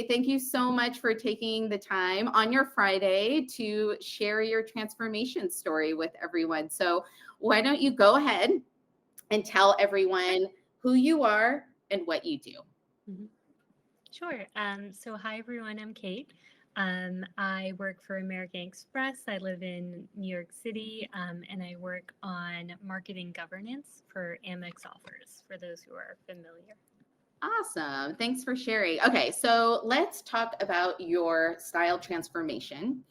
Thank you so much for taking the time on your Friday to share your transformation story with everyone. So, why don't you go ahead and tell everyone who you are and what you do? Mhm. Sure. So, hi everyone. I'm Kate. I work for American Express. I live in New York City, and I work on marketing governance for Amex offers. For those who are familiar. Awesome. Thanks for sharing. Okay, so let's talk about your style transformation.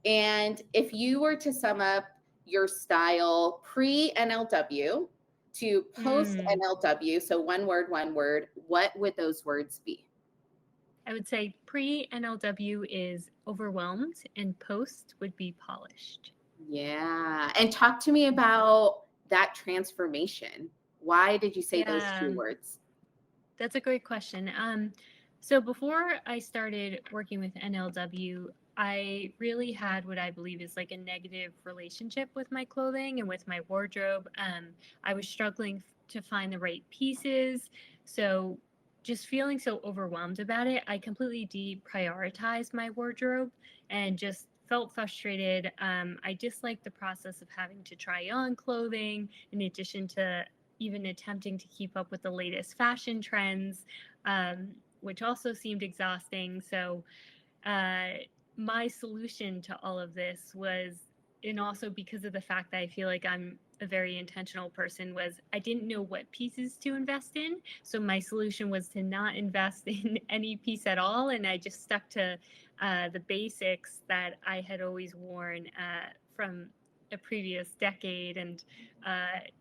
And if you were to sum up your style pre NLW to post Mm, NLW, so one word, what would those words be? I would say pre NLW is overwhelmed, and post would be polished. Yeah. And talk to me about that transformation. Why did you say those Yeah. two words? That's a great question. So before I started working with NLW, I really had what I believe is like a negative relationship with my clothing and with my wardrobe. I was struggling to find the right pieces. So just feeling so overwhelmed about it, I completely deprioritized my wardrobe and just felt frustrated. I disliked the process of having to try on clothing in addition to even attempting to keep up with the latest fashion trends, which also seemed exhausting. So, uh, my solution to all of this was, and also because of the fact that I feel like I'm a very intentional person, was I didn't know what pieces to invest in. So, my solution was to not invest in any piece at all. And I just stuck to the basics that I had always worn from a previous decade and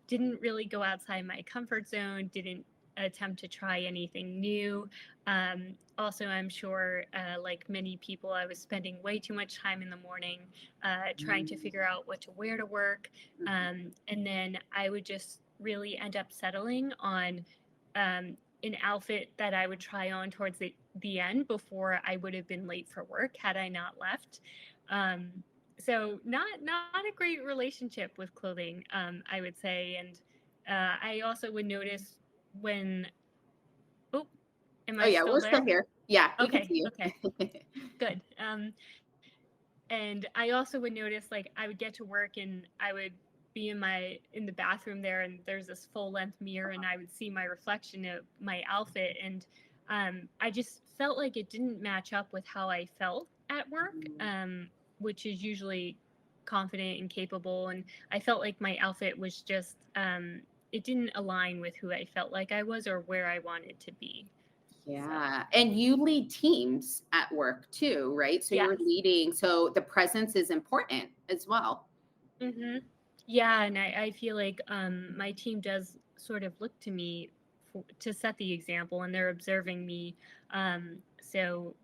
didn't really go outside my comfort zone, didn't attempt to try anything new. Also, I'm sure, like many people, I was spending way too much time in the morning trying to figure out what to wear to work. And then I would just really end up settling on an outfit that I would try on towards the end before I would have been late for work had I not left. Um, so not a great relationship with clothing, I would say. And I also would notice when, oh, am Oh, I yeah, still we're there? still here. Yeah, we can Okay, see okay, you. good. And I also would notice like I would get to work and I would be in the bathroom there, and there's this full length mirror, and I would see my reflection of my outfit, and I just felt like it didn't match up with how I felt at work, which is usually confident and capable, and I felt like my outfit was just it didn't align with who I felt like I was or where I wanted to be. So Yeah. And you lead teams at work too, right? So you're yes. leading. So the presence is important as well. Hmm. Yeah, and I feel like my team does sort of look to me to set the example, and they're observing me. So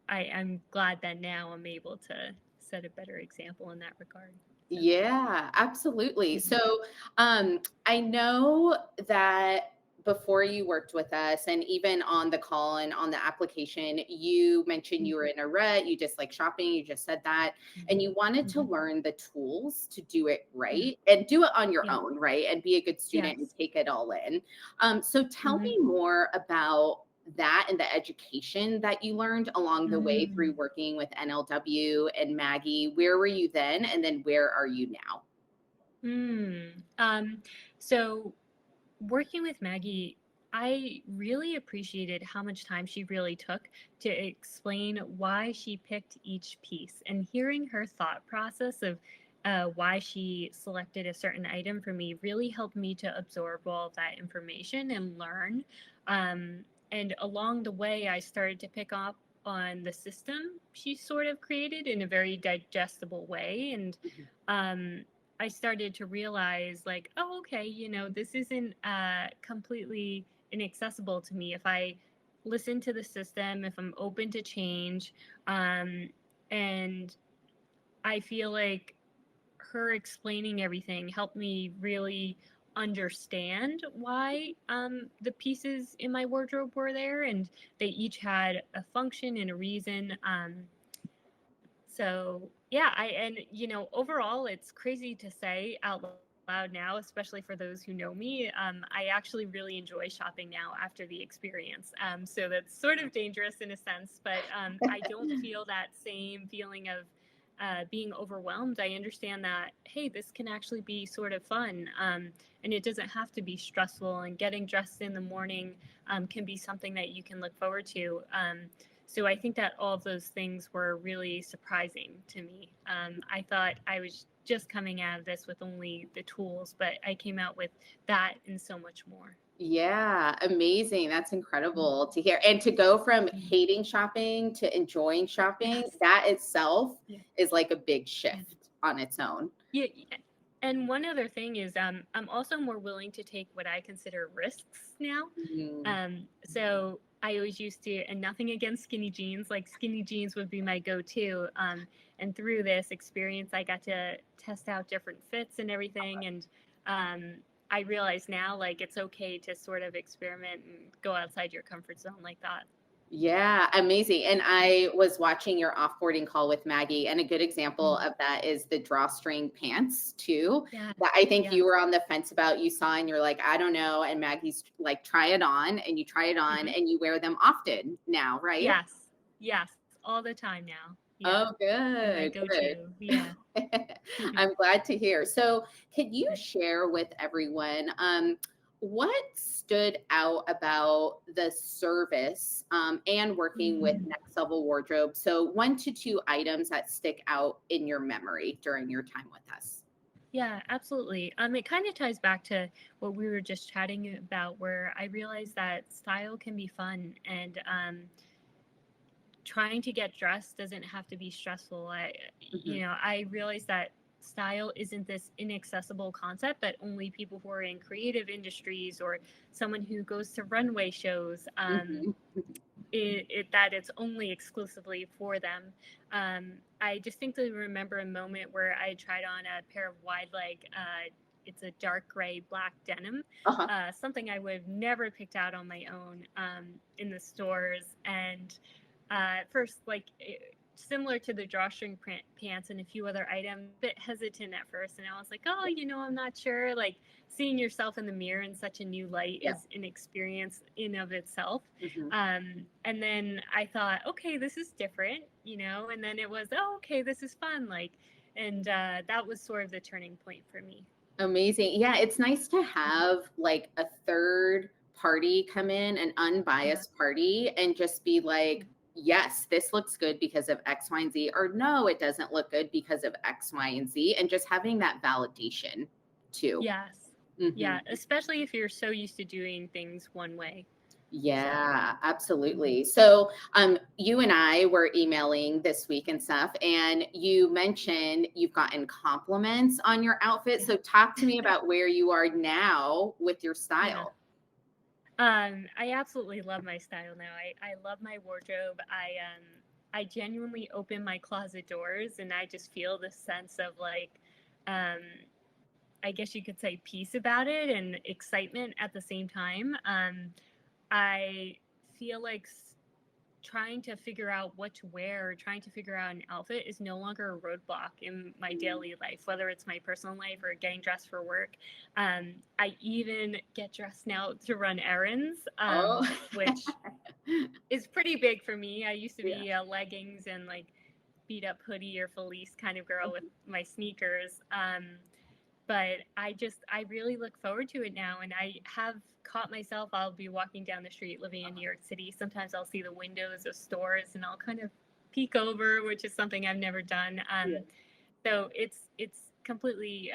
I'm glad that now I'm able to set a better example in that regard. So. Yeah, absolutely. Mhm. So, I know that before you worked with us, and even on the call and on the application, you mentioned you were Mhm. in a rut, you just like shopping, you just said that, and Mhm. you wanted to Mhm. learn the tools to do it Mhm. right and do it on your Yeah. own, right? And be a good student and Yes. take it all in. So, tell Hmm. me more about that and the education that you learned along the way through Mm. working with NLW and Maggie. Where were you then? And then where are you now? Mm. So working with Maggie, I really appreciated how much time she really took to explain why she picked each piece, and hearing her thought process of why she selected a certain item for me really helped me to absorb all of that information and learn. Um, and along the way, I started to pick up on the system she sort of created in a very digestible way. And um, I started to realize, like, oh, okay, this isn't completely inaccessible to me if I listen to the system, if I'm open to change. Um, and I feel like her explaining everything helped me really understand why the pieces in my wardrobe were there, and they each had a function and a reason. So yeah, I and overall, it's crazy to say out loud, loud now, especially for those who know me, I actually really enjoy shopping now after the experience. So that's sort of dangerous in a sense, but I don't feel that same feeling of being overwhelmed. I understand that, hey, this can actually be sort of fun, and it doesn't have to be stressful. And getting dressed in the morning can be something that you can look forward to. So I think that all of those things were really surprising to me. I thought I was just coming out of this with only the tools, but I came out with that and so much more. Yeah, amazing. That's incredible to hear. And to go from Mhm. hating shopping to enjoying shopping, Yes. that itself Yeah. is like a big Yeah. shift on its own. Yeah. Yeah. And one other thing is, I'm also more willing to take what I consider risks now. Mm. So I always used to, and nothing against skinny jeans, like skinny jeans would be my go-to. And through this experience, I got to test out different fits and everything. And um, I realize now, like, it's okay to sort of experiment and go outside your comfort zone like that. Yeah, amazing. And I was watching your offboarding call with Maggie, and a good example Mm. of that is the drawstring pants too. Yes, That I think yes. you were on the fence about. You saw and you're like, I don't know. And Maggie's like, try it on, and you try it on, Hmm. and you wear them often now, right? Yes, yes, all the time now. Yeah, Oh, they're my good, good. go-to. Yeah. I'm glad to hear. So, can you Yeah. share with everyone what stood out about the service and working with Mm. Next Level Wardrobe? So, 1 to 2 items that stick out in your memory during your time with us. Yeah, absolutely. It kind of ties back to what we were just chatting about, where I realized that style can be fun, and trying to get dressed doesn't have to be stressful. Mhm. I realized that style isn't this inaccessible concept that only people who are in creative industries or someone who goes to runway shows Mhm. that it's only exclusively for them. I distinctly remember a moment where I tried on a pair of wide leg. It's a dark gray black denim, Uh-huh. something I would have never picked out on my own in the stores. And at first, similar to the drawstring pants and a few other items, a bit hesitant at first. And I was like, oh, I'm not sure. Like, seeing yourself in the mirror in such a new light Yeah. is an experience in of itself. Mhm. And then I thought, okay, this is different, and then it was, oh, okay, this is fun. And that was sort of the turning point for me. Amazing. Yeah, it's nice to have like a third party come in, an Yeah. unbiased party, and just be Yeah. like, yes, this looks good because of X, Y, and Z, or no, it doesn't look good because of X, Y, and Z, and just having that validation too. Yes. Mhm. Yeah. Especially if you're so used to doing things one way. So, Yeah, mhm. absolutely. So, you and I were emailing this week and stuff, and you mentioned you've gotten compliments on your outfit. Yeah. So, talk to me about where you are now with your Yeah. style. I absolutely love my style now. I love my wardrobe. I genuinely open my closet doors and I just feel this sense of um, I guess you could say peace about it and excitement at the same time. I feel like trying to figure out what to wear or trying to figure out an outfit is no longer a roadblock in my Mm. daily life, whether it's my personal life or getting dressed for work. I even get dressed now to run errands, Oh, which is pretty big for me. I used to yeah. be a leggings and beat up hoodie or fleece kind of girl with my sneakers. But I really look forward to it now. And I have caught myself, I'll be walking down the street living in New York City. Sometimes I'll see the windows of stores and I'll kind of peek over, which is something I've never done. Yeah. So it's completely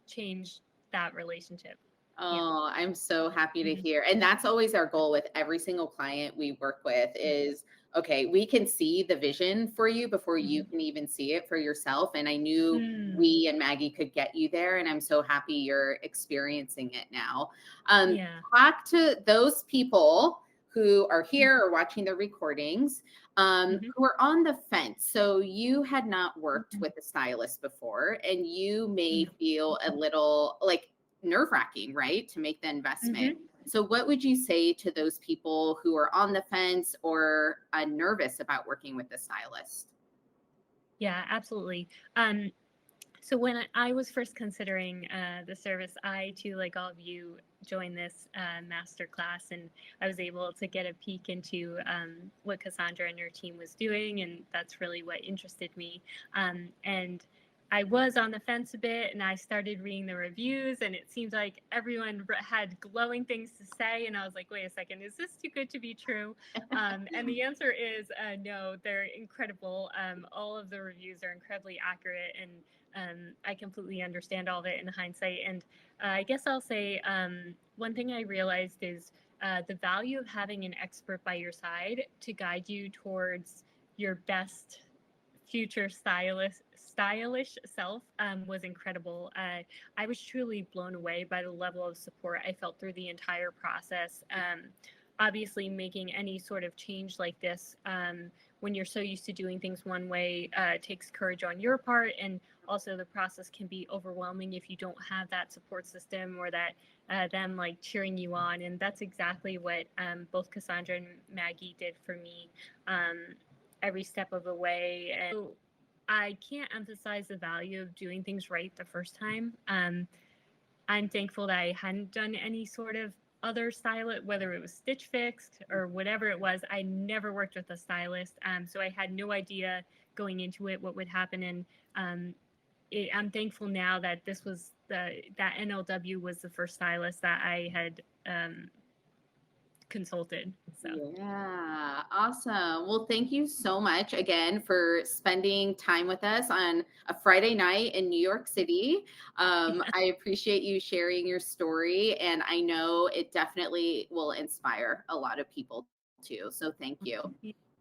changed that relationship. Yeah. Oh, I'm so happy to Hmm. hear. And that's always our goal with every single client we work with is, okay, we can see the vision for you before you Hmm. can even see it for yourself. And I knew Mm. we and Maggie could get you there. And I'm so happy you're experiencing it now. Um, Yeah. Talk to those people who are Hmm. here or watching the recordings, who are on the fence. So you had not worked Hmm. with a stylist before, and you may No. feel a little like nerve wracking, right? To make the investment. Hmm. So, what would you say to those people who are on the fence or nervous about working with a stylist? Yeah, absolutely. Um, So when I was first considering the service, I too, like all of you, joined this master class, and I was able to get a peek into what Cassandra and her team was doing, and that's really what interested me. And I was on the fence a bit, and I started reading the reviews, and it seemed like everyone had glowing things to say, and I was like, wait a second, is this too good to be true? And the answer is no, they're incredible. All of the reviews are incredibly accurate, and I completely understand all of it in hindsight. And I guess I'll say one thing I realized is the value of having an expert by your side to guide you towards your best future stylish self was incredible. I was truly blown away by the level of support I felt through the entire process. Obviously, making any sort of change like this when you're so used to doing things one way takes courage on your part, and also the process can be overwhelming if you don't have that support system or that them like cheering you on. And that's exactly what both Cassandra and Maggie did for me every step of the way. And so I can't emphasize the value of doing things right the first time. I'm thankful that I hadn't done any sort of other stylist, whether it was Stitch Fix or whatever it was. I never worked with a stylist, so I had no idea going into it what would happen. And I'm thankful now that this was that NLW was the first stylist that I had consulted. So Yeah, awesome. Well, thank you so much again for spending time with us on a Friday night in New York City. I appreciate you sharing your story, and I know it definitely will inspire a lot of people too. So thank you.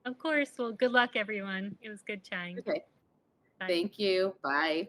of course. Well, good luck, everyone. It was good chatting. Okay. Bye. Thank you. Bye.